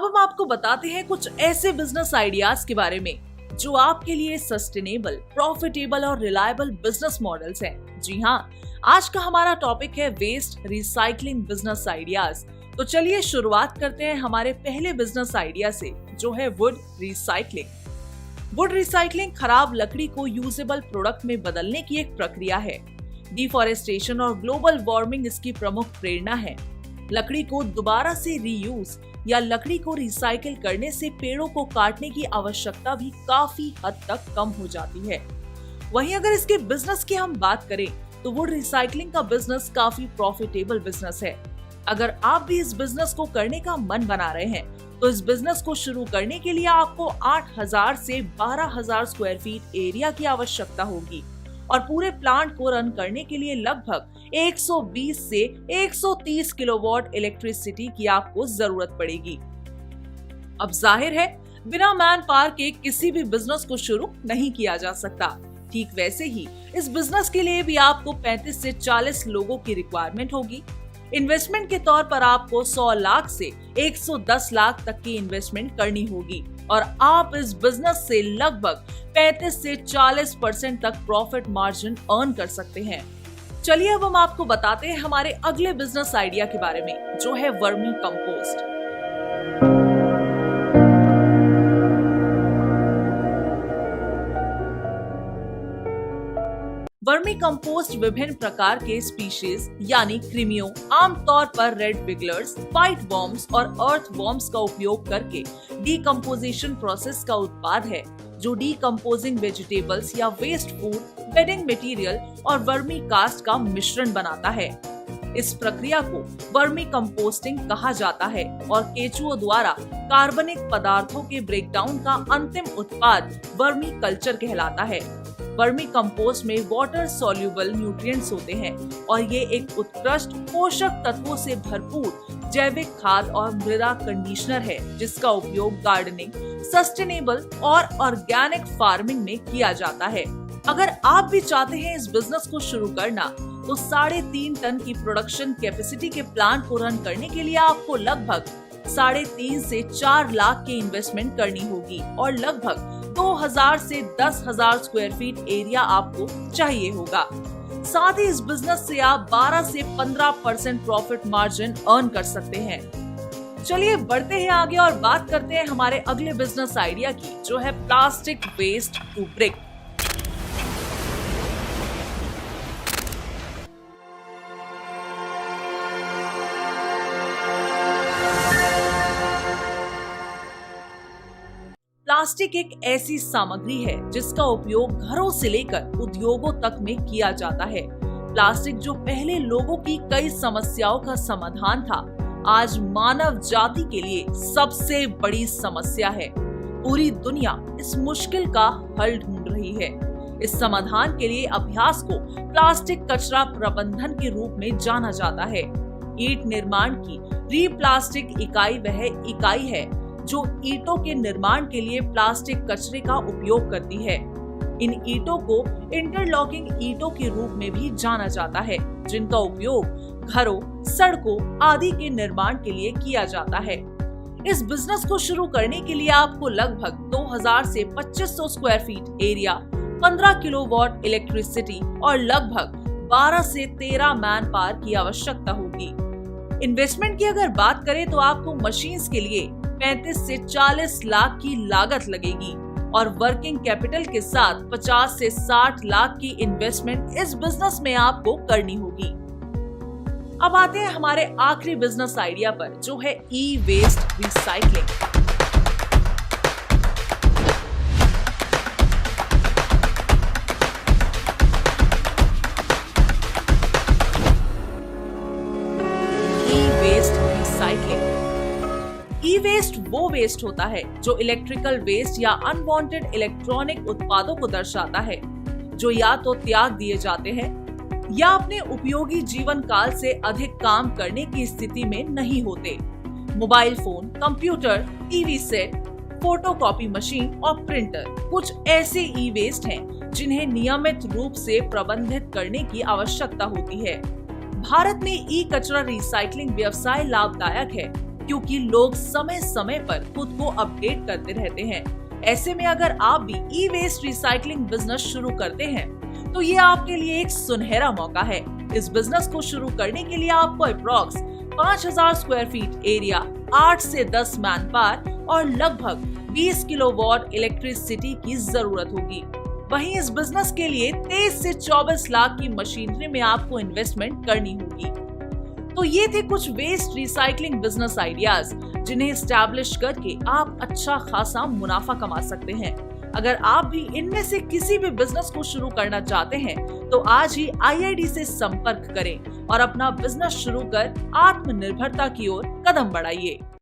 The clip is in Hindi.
अब हम आपको बताते हैं कुछ ऐसे बिजनेस आइडियाज के बारे में जो आपके लिए सस्टेनेबल, प्रॉफिटेबल और रिलायबल बिजनेस मॉडल्स हैं। जी हाँ, आज का हमारा टॉपिक है वेस्ट रिसाइकलिंग बिजनेस आइडियाज। तो चलिए शुरुआत करते हैं हमारे पहले बिजनेस आइडिया से, जो है वुड रिसाइकलिंग। वुड रिसाइकलिंग खराब लकड़ी को यूजेबल प्रोडक्ट में बदलने की एक प्रक्रिया है। डिफॉरेस्टेशन और ग्लोबल वार्मिंग इसकी प्रमुख प्रेरणा है। लकड़ी को दोबारा से रीयूज या लकड़ी को रिसाइकिल करने से पेड़ों को काटने की आवश्यकता भी काफी हद तक कम हो जाती है। वहीं अगर इसके बिजनेस की हम बात करें तो वुड रिसाइकलिंग का बिजनेस काफी प्रॉफिटेबल बिजनेस है। अगर आप भी इस बिजनेस को करने का मन बना रहे हैं तो इस बिजनेस को शुरू करने के लिए आपको 8,000 से 12,000 स्क्वायर फीट एरिया की आवश्यकता होगी और पूरे प्लांट को रन करने के लिए लगभग 120 से 130 किलोवाट इलेक्ट्रिसिटी की आपको जरूरत पड़ेगी। अब जाहिर है बिना मैन पावर के किसी भी बिजनेस को शुरू नहीं किया जा सकता। ठीक वैसे ही इस बिजनेस के लिए भी आपको 35 से 40 लोगों की रिक्वायरमेंट होगी। इन्वेस्टमेंट के तौर पर आपको 100 लाख से 110 लाख तक की इन्वेस्टमेंट करनी होगी और आप इस बिजनेस से लगभग 35 से 40% तक प्रॉफिट मार्जिन अर्न कर सकते हैं। चलिए अब हम आपको बताते हैं हमारे अगले बिजनेस आइडिया के बारे में, जो है वर्मी कंपोस्ट। वर्मी कंपोस्ट विभिन्न प्रकार के स्पीशीज यानी कृमियों, आमतौर पर रेड विगलर्स, व्हाइट वर्म्स और अर्थ वर्म्स का उपयोग करके डीकम्पोजिशन प्रोसेस का उत्पाद है, जो डीकम्पोजिंग वेजिटेबल्स या वेस्ट फूड, बेडिंग मटेरियल और वर्मी कास्ट का मिश्रण बनाता है। इस प्रक्रिया को वर्मी कंपोस्टिंग कहा जाता है और केचुओं द्वारा कार्बनिक पदार्थों के ब्रेकडाउन का अंतिम उत्पाद वर्मी कल्चर कहलाता है। वर्मी कंपोस्ट में वाटर सॉल्युबल न्यूट्रिएंट्स होते हैं और ये एक उत्कृष्ट पोषक तत्वों से भरपूर जैविक खाद और मृदा कंडीशनर है, जिसका उपयोग गार्डनिंग, सस्टेनेबल और ऑर्गेनिक फार्मिंग में किया जाता है। अगर आप भी चाहते हैं इस बिजनेस को शुरू करना तो 3.5 टन की प्रोडक्शन कैपेसिटी के प्लांट को रन करने के लिए आपको लगभग 3.5 से 4 लाख की इन्वेस्टमेंट करनी होगी और लगभग 2,000 से 10,000 स्क्वायर फीट एरिया आपको चाहिए होगा। साथ ही इस बिजनेस से आप 12 से 15% प्रॉफिट मार्जिन अर्न कर सकते हैं। चलिए बढ़ते हैं आगे और बात करते हैं हमारे अगले बिजनेस आइडिया की, जो है plastic waste to brick. Plastic एक ऐसी सामग्री है जिसका उपयोग घरों से लेकर उद्योगों तक में किया जाता है। प्लास्टिक जो पहले लोगों की कई समस्याओं का समाधान था, आज मानव जाति के लिए सबसे बड़ी समस्या है। पूरी दुनिया इस मुश्किल का हल ढूंढ रही है। इस समाधान के लिए अभ्यास को प्लास्टिक कचरा प्रबंधन के रूप में जाना जाता है। ईंट निर्माण की रीप्लास्टिक इकाई वह इकाई है जो ईंटों के निर्माण के लिए प्लास्टिक कचरे का उपयोग करती है। इन ईंटों को इंटरलॉकिंग ईंटों के रूप में भी जाना जाता है, जिनका उपयोग घरों, सड़कों आदि के निर्माण के लिए किया जाता है। इस बिजनेस को शुरू करने के लिए आपको लगभग 2,000 से 2,500 square feet area, 15 kilowatt electricity और लगभग 12 से 13 मैन पावर की आवश्यकता होगी। इन्वेस्टमेंट की अगर बात करें तो आपको मशीन्स के लिए 35 से 40 लाख की लागत लगेगी और वर्किंग कैपिटल के साथ 50 से 60 लाख की इन्वेस्टमेंट इस बिजनेस में आपको करनी होगी। अब आते हैं हमारे आखिरी बिजनेस आइडिया पर, जो है ई वेस्ट रिसाइकलिंग। ई वेस्ट वो वेस्ट होता है जो इलेक्ट्रिकल वेस्ट या अनवांटेड इलेक्ट्रॉनिक उत्पादों को दर्शाता है, जो या तो त्याग दिए जाते हैं या अपने उपयोगी जीवन काल से अधिक काम करने की स्थिति में नहीं होते। Mobile phone, computer, TV set, photocopy machine और प्रिंटर कुछ ऐसे ई वेस्ट हैं जिन्हें नियमित रूप से प्रबंधित करने की आवश्यकता होती है। भारत में ई कचरा रिसाइकलिंग व्यवसाय लाभदायक है क्योंकि लोग समय समय पर खुद को अपडेट करते रहते हैं। ऐसे में अगर आप भी ई वेस्ट रिसाइकलिंग बिजनेस शुरू करते हैं तो ये आपके लिए एक सुनहरा मौका है। इस बिजनेस को शुरू करने के लिए आपको अप्रॉक्स 5000 स्क्वायर फीट एरिया, 8 से 10 मैन पावर और लगभग 20 किलोवाट इलेक्ट्रिसिटी की जरूरत होगी। वहीं इस बिजनेस के लिए 23 से 24 लाख की मशीनरी में आपको इन्वेस्टमेंट करनी होगी। तो ये थे कुछ वेस्ट रिसाइकलिंग बिजनेस आइडियाज जिन्हें एस्टैब्लिश करके आप अच्छा खासा मुनाफा कमा सकते हैं। अगर आप भी इनमें से किसी भी बिजनेस को शुरू करना चाहते हैं तो आज ही IID से संपर्क करें और अपना बिजनेस शुरू कर आत्मनिर्भरता की ओर कदम बढ़ाइए।